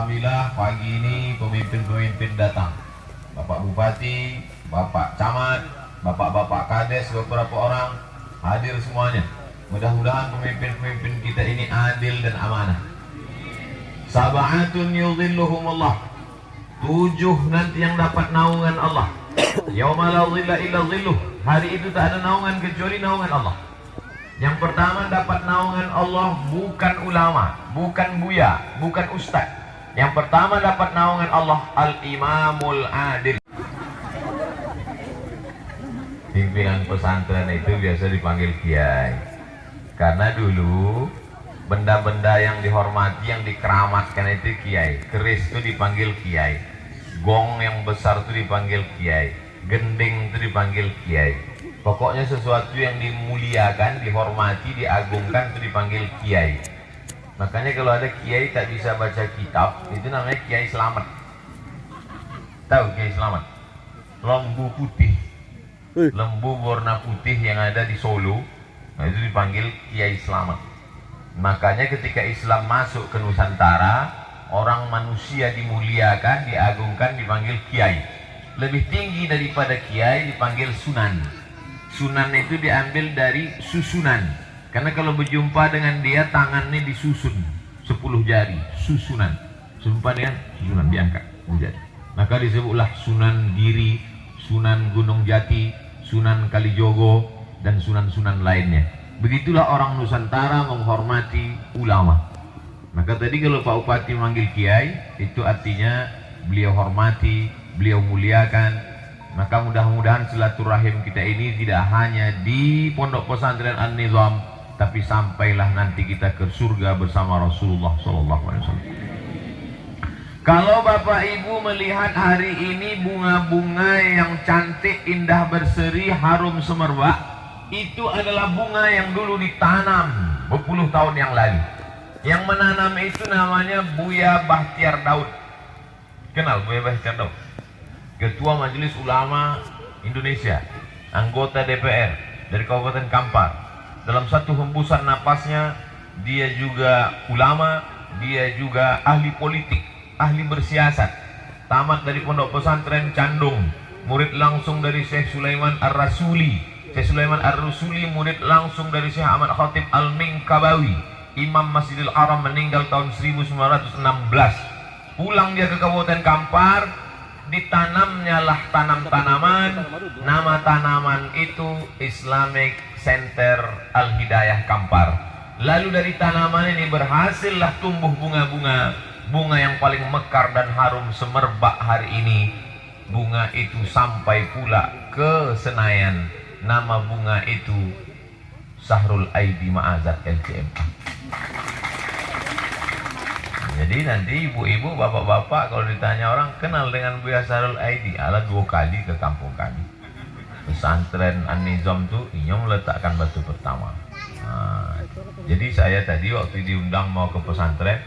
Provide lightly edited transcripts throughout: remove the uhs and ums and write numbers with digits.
Alhamdulillah pagi ini pemimpin-pemimpin datang. Bapak Bupati, Bapak Camat, Bapak-Bapak Kades, beberapa orang hadir semuanya. Mudah-mudahan pemimpin-pemimpin kita ini adil dan amanah. Sab'atun yudhilluhumullah. 7 nanti yang dapat naungan Allah. Yauma la dhilla illa dhilluh. Hari itu tak ada naungan kecuali naungan Allah. Yang pertama dapat naungan Allah bukan ulama, bukan buya, bukan ustaz. Yang pertama dapat naungan Allah al-imamul adil. Pimpinan pesantren itu biasa dipanggil kiai. Karena dulu benda-benda yang dihormati, yang dikeramatkan itu kiai. Keris itu dipanggil kiai. Gong yang besar itu dipanggil kiai. Gending itu dipanggil kiai. Pokoknya sesuatu yang dimuliakan, dihormati, diagungkan itu dipanggil kiai. Makanya kalau ada kiai tak bisa baca kitab, itu namanya kiai selamat. Tahu kiai selamat? Lembu putih, lembu warna putih yang ada di Solo, nah itu dipanggil kiai selamat. Makanya ketika Islam masuk ke Nusantara, orang manusia dimuliakan, diagungkan, dipanggil kiai. Lebih tinggi daripada kiai dipanggil sunan. Sunan itu diambil dari susunan. Karena kalau berjumpa dengan dia tangannya disusun 10 jari, susunan. Jumpa dengan susunan diangkat menjadi. Maka disebutlah Sunan Giri, Sunan Gunung Jati, Sunan Kalijogo dan sunan-sunan lainnya. Begitulah orang Nusantara menghormati ulama. Maka tadi kalau Pak Bupati manggil kiai, itu artinya beliau hormati, beliau muliakan. Maka mudah-mudahan silaturahim kita ini tidak hanya di Pondok Pesantren An-Nizam, tapi sampailah nanti kita ke surga bersama Rasulullah SAW. Kalau Bapak Ibu melihat hari ini bunga-bunga yang cantik, indah berseri, harum semerbak, itu adalah bunga yang dulu ditanam berpuluh tahun yang lalu. Yang menanam itu namanya Buya Bahtiar Daud. Kenal Buya Bahtiar Daud? Ketua Majelis Ulama Indonesia, anggota DPR dari Kabupaten Kampar. Dalam satu hembusan napasnya, dia juga ulama, dia juga ahli politik, ahli bersiasat. Tamat dari Pondok Pesantren Candung, murid langsung dari Syekh Sulaiman Ar-Rasuli. Syekh Sulaiman Ar-Rasuli murid langsung dari Syekh Ahmad Khatib Al-Minkabawi. Imam Masjidil Haram, meninggal tahun 1916. Pulang dia ke Kabupaten Kampar, ditanamnya lah tanaman. Nama tanaman itu Islamic Center Al-Hidayah Kampar. Lalu dari tanaman ini berhasillah tumbuh bunga-bunga. Bunga yang paling mekar dan harum semerbak hari ini. Bunga itu sampai pula ke Senayan. Nama bunga itu Sahrul Aidi Ma'azat LCMA. Jadi nanti ibu-ibu, bapak-bapak kalau ditanya orang kenal dengan Buya Sahrul Aidi, ala 2 kali ke kampung kami. Pesantren An-Nizam itu inyong meletakkan batu pertama. Nah, jadi saya tadi waktu diundang mau ke pesantren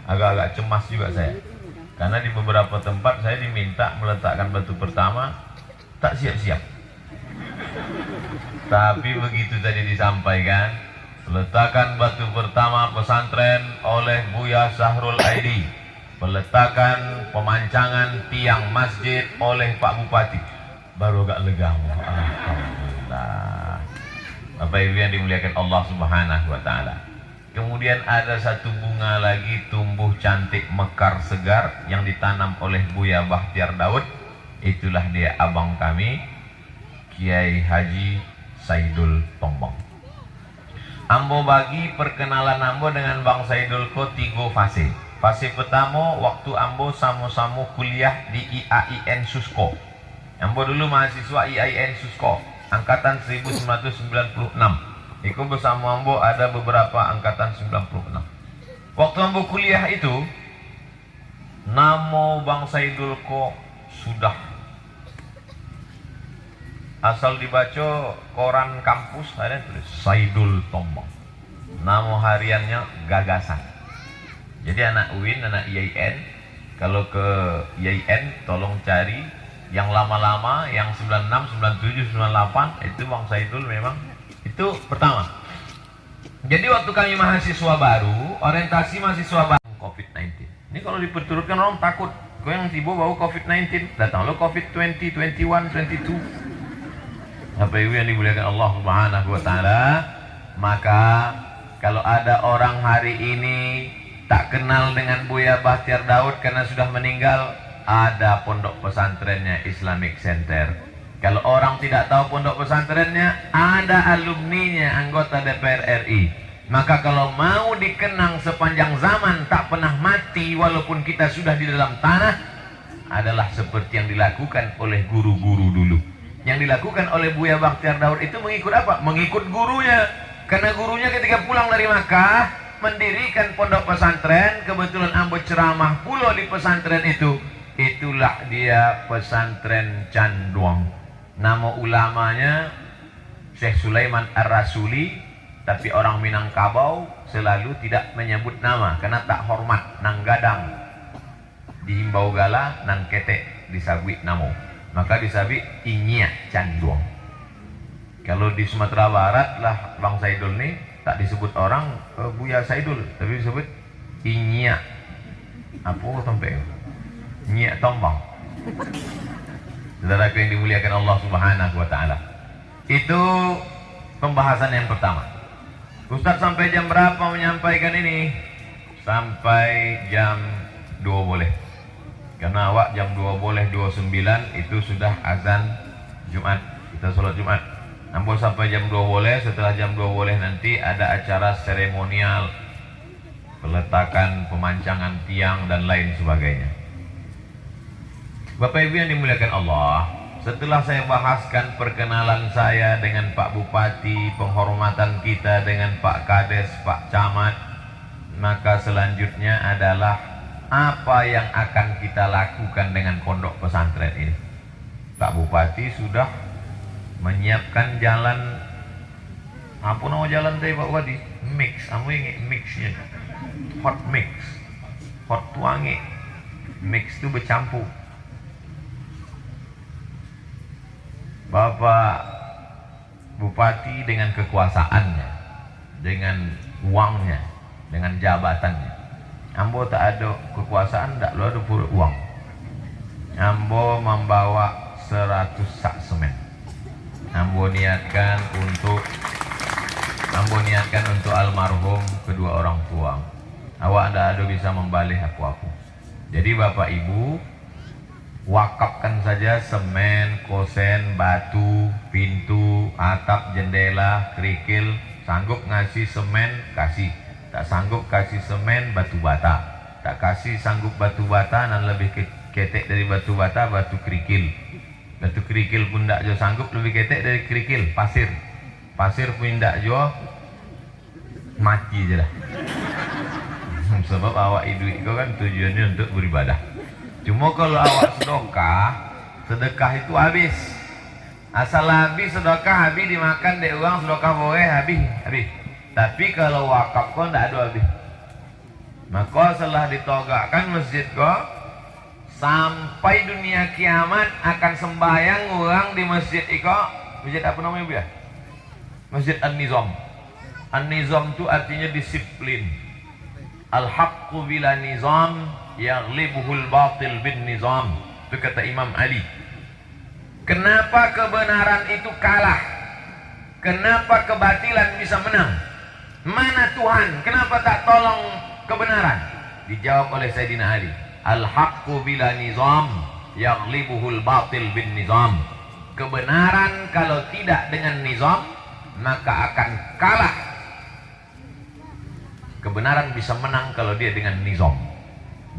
agak-agak cemas juga saya. Karena di beberapa tempat saya diminta meletakkan batu pertama, tak siap-siap. Tapi begitu tadi disampaikan, peletakan batu pertama pesantren oleh Buya Sahrul Aidi, peletakan pemancangan tiang masjid oleh Pak Bupati, baru agak lega. Alhamdulillah. Bapak Ibu yang dimuliakan Allah Subhanahu wa Ta'ala. Kemudian ada satu bunga lagi tumbuh cantik mekar segar yang ditanam oleh Buya Bahtiar Daud. Itulah dia abang kami, Kiai Haji Saidul Tombong. Ambo bagi perkenalan Ambo dengan Bang Saidul ko 3 fase. Fase pertama waktu Ambo sama-sama kuliah di IAIN Susko. Ambo dulu mahasiswa IAIN Susko, angkatan 1996. Ikut bersama Ambo ada beberapa angkatan 96. Waktu Ambo kuliah itu, nama Bang Saidul ko sudah asal dibaca koran kampus ada tulis Saidul Tombong. Nama hariannya Gagasan. Jadi anak UIN, anak IAIN, kalau ke IAIN tolong cari yang lama-lama, yang 96, 97, 98, itu Bang Saidul memang itu pertama. Jadi waktu kami mahasiswa baru, orientasi mahasiswa baru COVID-19. Ini kalau diperturutkan orang takut. Kau yang sibuk bawa COVID-19, datang lo COVID-20, 21, 22. Bapak Ibu yang dimuliakan Allah Subhanahu wa taala, maka kalau ada orang hari ini tak kenal dengan Buya Bakhtiar Daud karena sudah meninggal, ada pondok pesantrennya Islamic Center. Kalau orang tidak tahu pondok pesantrennya, ada alumninya anggota DPR RI. Maka kalau mau dikenang sepanjang zaman tak pernah mati walaupun kita sudah di dalam tanah, adalah seperti yang dilakukan oleh guru-guru dulu. Yang dilakukan oleh Buya Bakhtiar Daud itu mengikut apa? Mengikut gurunya. Karena gurunya ketika pulang dari Makkah mendirikan pondok pesantren, kebetulan ambo ceramah pula di pesantren itu. Itulah dia pesantren Canduang. Nama ulamanya Syekh Sulaiman Ar-Rasuli, tapi orang Minangkabau selalu tidak menyebut nama karena tak hormat. Nang gadang dihimbau gala, nang ketek disabui namo. Maka disabui Inya Canduang. Kalau di Sumatera Barat lah Bang Saidul nih tak disebut orang Buya Saidul, tapi disebut Inya apa sampai Inya Tombang. Saudaraku yang dimuliakan Allah Subhanahu wa taala. Itu pembahasan yang pertama. Ustaz sampai jam berapa menyampaikan ini? Sampai jam 2 boleh. Karena awak jam 2 boleh 29 itu sudah azan Jumat. Kita sholat Jumat. Namun sampai jam 2 boleh, setelah jam 2 boleh nanti ada acara seremonial, peletakan, pemancangan tiang dan lain sebagainya. Bapak Ibu yang dimuliakan Allah, setelah saya bahaskan perkenalan saya dengan Pak Bupati, penghormatan kita dengan Pak Kades, Pak Camat, maka selanjutnya adalah apa yang akan kita lakukan dengan pondok pesantren ini. Pak Bupati sudah menyiapkan jalan, apa nama jalan tadi Pak Bupati? Mix, kamu ingin mixnya, hot mix, hot tuangi, mix itu bercampur. Bapak Bupati dengan kekuasaannya, dengan uangnya, dengan jabatannya. Ambo tak ada kekuasaan, tak ada pura uang. Ambo membawa 100 sak semen. Ambo niatkan untuk almarhum kedua orang tua. Awak tidak ada bisa membalih aku. Jadi Bapak Ibu wakafkan saja semen, kosen, batu, pintu, atap, jendela, kerikil. Sanggup ngasih semen, kasih. Tak sanggup kasih semen, batu bata. Tak kasih sanggup batu bata, dan lebih ketek dari batu bata, batu kerikil. Batu kerikil pun tak jo sanggup, lebih ketek dari kerikil. Pasir pun tak jo, mati je lah. Sebab awak duit kau kan tujuannya untuk beribadah. Cuma kalau awak sedekah itu habis. Asal habis sedekah, habis dimakan dek uang sedekah boleh habis. Tapi kalau wakaf kau tak ada habis. Maka setelah ditogakkan masjid kau, sampai dunia kiamat akan sembahyang orang di masjid iko. Masjid apa namanya Bu ya? Masjid An-Nizam. An-Nizam itu artinya disiplin. Al-haqqu bila nizam yaghlibuhul batil bin nizam. Itu kata Imam Ali. Kenapa kebenaran itu kalah? Kenapa kebatilan bisa menang? Mana Tuhan? Kenapa tak tolong kebenaran? Dijawab oleh Sayyidina Ali. Al-haqqu bila nizam yaghlibuhul batil bin nizam. Kebenaran kalau tidak dengan nizam maka akan kalah. Kebenaran bisa menang kalau dia dengan nizam.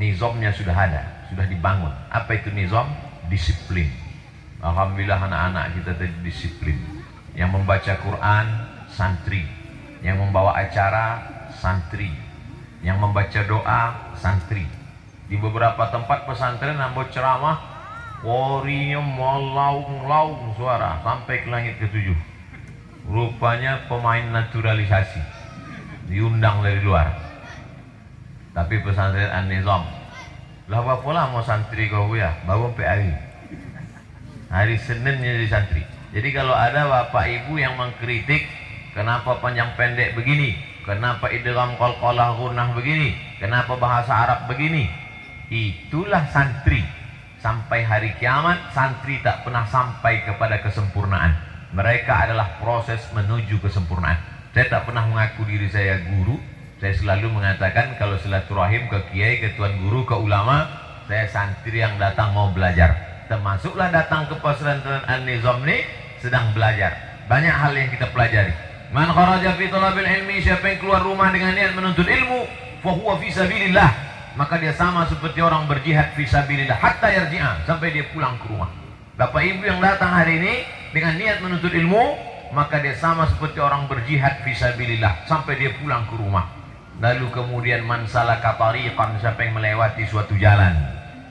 Nizamnya sudah ada, sudah dibangun. Apa itu nizam? Disiplin. Alhamdulillah anak-anak kita tadi disiplin. Yang membaca Quran santri, yang membawa acara santri, yang membaca doa santri. Di beberapa tempat pesantren ambo ceramah, warinya melaung-laung suara sampai ke langit ke-7. Rupanya pemain naturalisasi diundang dari luar. Tapi pesantren An-Nizam, lah apa lah mau santri kau ya, bawa PAI. Hari Senin jadi santri. Jadi kalau ada bapak ibu yang mengkritik, kenapa panjang pendek begini, kenapa idgham qalqalah gunnah begini, kenapa bahasa Arab begini, itulah santri. Sampai hari kiamat santri tak pernah sampai kepada kesempurnaan. Mereka adalah proses menuju kesempurnaan. Saya tak pernah mengaku diri saya guru. Saya selalu mengatakan kalau silaturahim ke kiai, ke tuan guru, ke ulama, saya santri yang datang mau belajar. Termasuklah datang ke pesantren An-Nizam ini sedang belajar. Banyak hal yang kita pelajari. Man kharaja fi talabil ilmi, siapa yang keluar rumah dengan niat menuntut ilmu, fa huwa fi sabilillah, maka dia sama seperti orang berjihad fi sabilillah hatta yarji'a, sampai dia pulang ke rumah. Bapak Ibu yang datang hari ini dengan niat menuntut ilmu, maka dia sama seperti orang berjihad fi sabilillah sampai dia pulang ke rumah. Lalu kemudian man salaka tariqan, siapa yang melewati suatu jalan,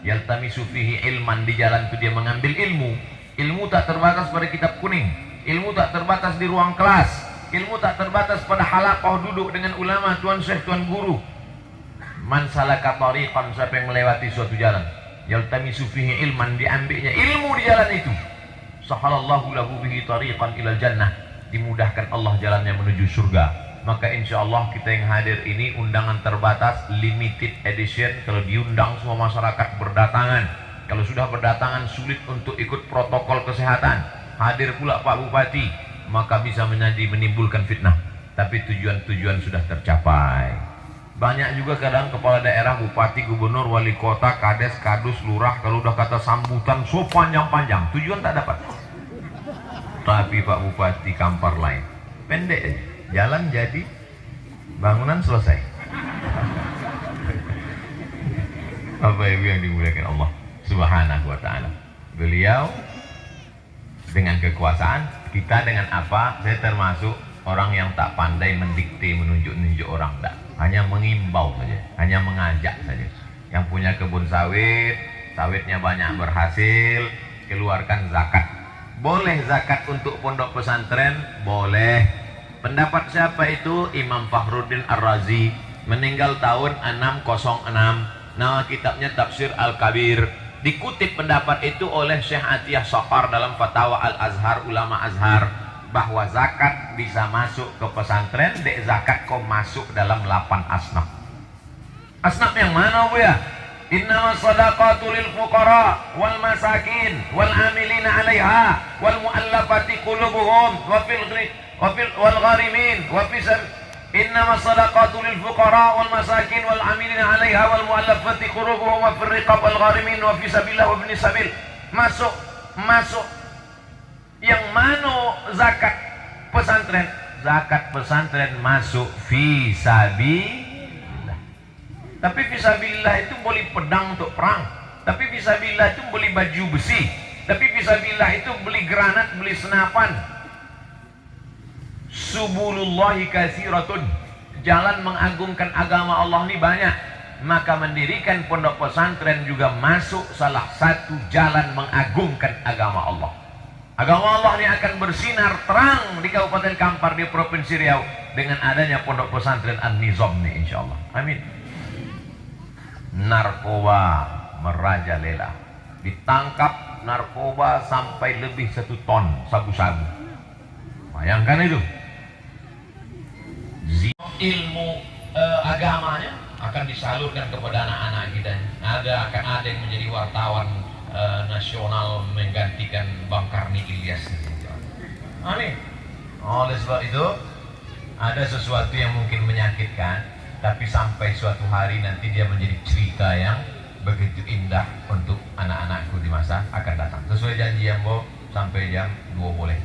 yaltamisu fihi ilman, di jalan itu dia mengambil ilmu. Ilmu tak terbatas pada kitab kuning, ilmu tak terbatas di ruang kelas, ilmu tak terbatas pada halaqah duduk dengan ulama, tuan syekh, tuan guru. Man salaka tariqan, siapa yang melewati suatu jalan, yaltamisu fihi ilman, diambilnya ilmu di jalan itu, sahalallahu lahu bihi tariqan ilal jannah, dimudahkan Allah jalannya menuju surga. Maka insya Allah kita yang hadir ini undangan terbatas, limited edition. Kalau diundang semua masyarakat berdatangan. Kalau sudah berdatangan sulit untuk ikut protokol kesehatan, hadir pula Pak Bupati, maka bisa menjadi menimbulkan fitnah. Tapi tujuan-tujuan sudah tercapai. Banyak juga kadang kepala daerah, bupati, gubernur, wali kota, kades, kadus, lurah, kalau udah kata sambutan so panjang-panjang, tujuan tak dapat. Tapi Pak Bupati Kampar lain, pendek aja, jalan jadi, bangunan selesai. Bapak Ibu yang dimuliakan Allah Subhanahu wa ta'ala, beliau dengan kekuasaan, kita dengan apa? Saya termasuk orang yang tak pandai mendikte, menunjuk-nunjuk orang, tak. Hanya mengimbau saja, hanya mengajak saja. Yang punya kebun sawit, sawitnya banyak berhasil, keluarkan zakat. Boleh zakat untuk pondok pesantren? Boleh. Pendapat siapa itu? Imam Fakhruddin Ar-Razi, meninggal tahun 606. Nama kitabnya Tafsir Al-Kabir. Dikutip pendapat itu oleh Syekh Atiyah Saqar dalam Fatwa Al-Azhar, ulama Azhar, bahwa zakat bisa masuk ke pesantren, dek zakat kok masuk dalam 8 asnaf. Asnaf yang mana Bu ya? Innamas shadaqatu lil fuqara wal masakin wal amilina 'alaiha wal mu'allafati qulubuhum wa fil wal gharimin wa fi innamas shadaqatu lil fuqara wal masakin wal amilina 'alaiha wal mu'allafati qulubuhum wa fil riqab wal gharimin wa fi sabilillah wa ibnis sabil. Masuk yang mana zakat pesantren? Zakat pesantren masuk fi sabilillah. Tapi fi sabilillah itu beli pedang untuk perang. Tapi fi sabilillah itu beli baju besi. Tapi fi sabilillah itu beli granat, beli senapan. Subulullahi katsiratun. Jalan mengagungkan agama Allah ini banyak. Maka mendirikan pondok pesantren juga masuk salah satu jalan mengagungkan agama Allah. Agama Allah ini akan bersinar terang di Kabupaten Kampar, di Provinsi Riau, dengan adanya pondok pesantren An-Nizam ini, insya Allah. Amin. Narkoba merajalela, ditangkap narkoba sampai lebih 1 ton sabu-sabu. Bayangkan itu. Ilmu agamanya akan disalurkan kepada anak-anak kita. Akan ada yang menjadi wartawan nasional menggantikan Bang Karni Ilyas. Amin. Oleh sebab itu ada sesuatu yang mungkin menyakitkan, tapi sampai suatu hari nanti dia menjadi cerita yang begitu indah untuk anak-anakku di masa akan datang. Sesuai janji Yambo, sampai jam 2 boleh.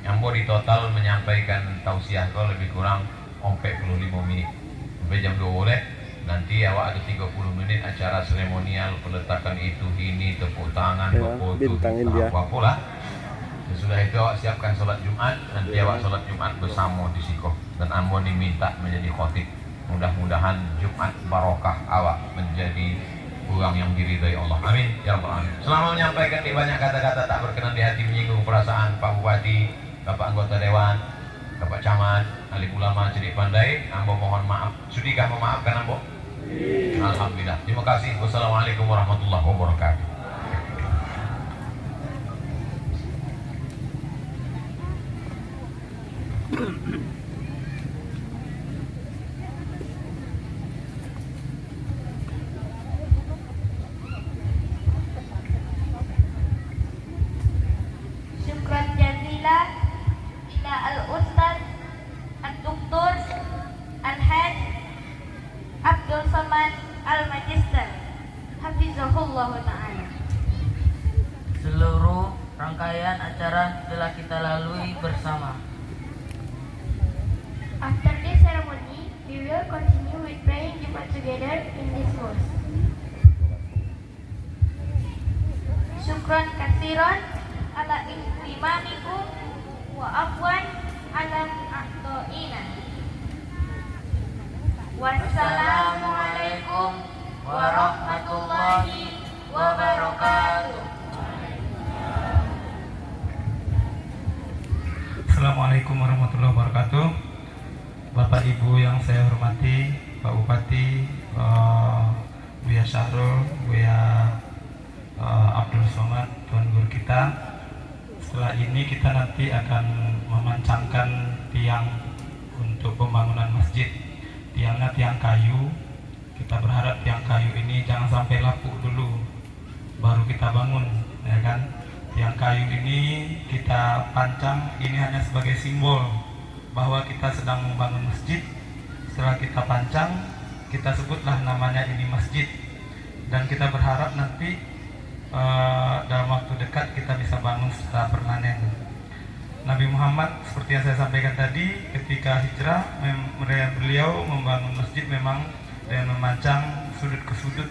Yambo di total menyampaikan tausiah kau lebih kurang 45 menit. Sampai jam 2 boleh. Nanti awak ada 30 menit acara seremonial, peletakan itu, ini, tepuk tangan, foto, apa lah. Sesudah itu awak siapkan sholat Jumat. Nanti awak sholat Jumat bersama di Sikoh. Dan Ambon diminta menjadi khotib. Mudah-mudahan Jumat barokah awak menjadi orang yang diridai Allah. Amin ya rabbal alamin. Selama menyampaikan ini banyak kata-kata tak berkenan di hati, menyinggung perasaan Pak Bupati, Bapak Anggota Dewan, Bapak Camat, alim ulama, cerdik pandai, Ambo mohon maaf. Sudikah memaafkan Ambo? Alhamdulillah. Terima kasih. Wassalamualaikum warahmatullahi wabarakatuh. Muhammad Al-Magister Hafizahullah Ta'ala. Seluruh rangkaian acara telah kita lalui bersama. After this ceremony, we will continue with praying Jumat together in this mosque. Syukran kasiron ala ihtimamikum wa afwan ala a'toina. Wassalamualaikum warahmatullahi wabarakatuh. Assalamualaikum warahmatullahi wabarakatuh. Bapak Ibu yang saya hormati, Pak Bupati, Buya Syahrul, Buya Abdul Somad, Tuan Guru kita. Setelah ini kita nanti akan memancangkan tiang untuk pembangunan masjid. Tiangnya tiang kayu. Kita berharap tiang kayu ini jangan sampai lapuk dulu, baru kita bangun, ya kan? Tiang kayu ini kita pancang, ini hanya sebagai simbol bahwa kita sedang membangun masjid. Setelah kita pancang, kita sebutlah namanya ini masjid. Dan kita berharap nanti dalam waktu dekat kita bisa bangun secara permanen. Nabi Muhammad seperti yang saya sampaikan tadi, ketika hijrah beliau membangun masjid memang dengan memancang sudut ke sudut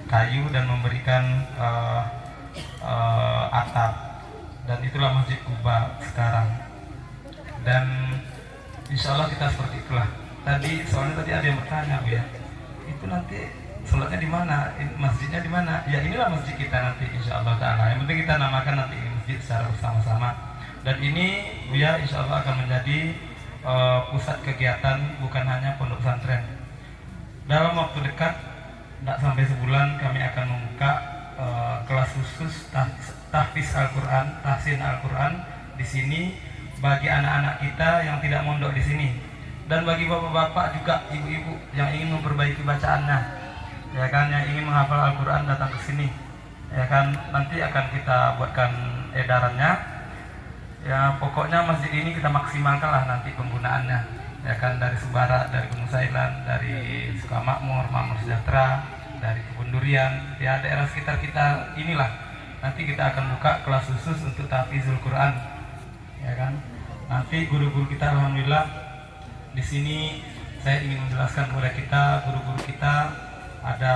kayu dan memberikan atap, dan itulah Masjid Kuba sekarang. Dan insya Allah kita seperti itulah. Soalnya tadi ada yang bertanya, Bu ya, itu nanti sholatnya di mana, masjidnya di mana? Ya inilah masjid kita nanti insya Allah Taala. Yang penting kita namakan nanti ini masjid secara bersama-sama. Dan ini Bu ya insya Allah akan menjadi pusat kegiatan bukan hanya pondok pesantren. Dalam waktu dekat, tidak sampai sebulan kami akan membuka kelas khusus tahfiz Al-Quran, tahsin Al-Quran di sini bagi anak-anak kita yang tidak mondok di sini, dan bagi bapak-bapak juga, ibu-ibu yang ingin memperbaiki bacaannya, ya kan, yang ingin menghafal Al-Quran datang ke sini, ya kan. Nanti akan kita buatkan edarannya. Ya pokoknya masjid ini kita maksimalkan lah nanti penggunaannya, ya kan, dari Subara, dari Gunung Sailan, dari Sukamakmur, Makmur Sejahtera, dari Kebun Durian, ya daerah sekitar kita inilah. Nanti kita akan buka kelas khusus untuk tahfizul Quran, ya kan. Nanti guru-guru kita alhamdulillah di sini saya ingin menjelaskan kepada kita, guru-guru kita ada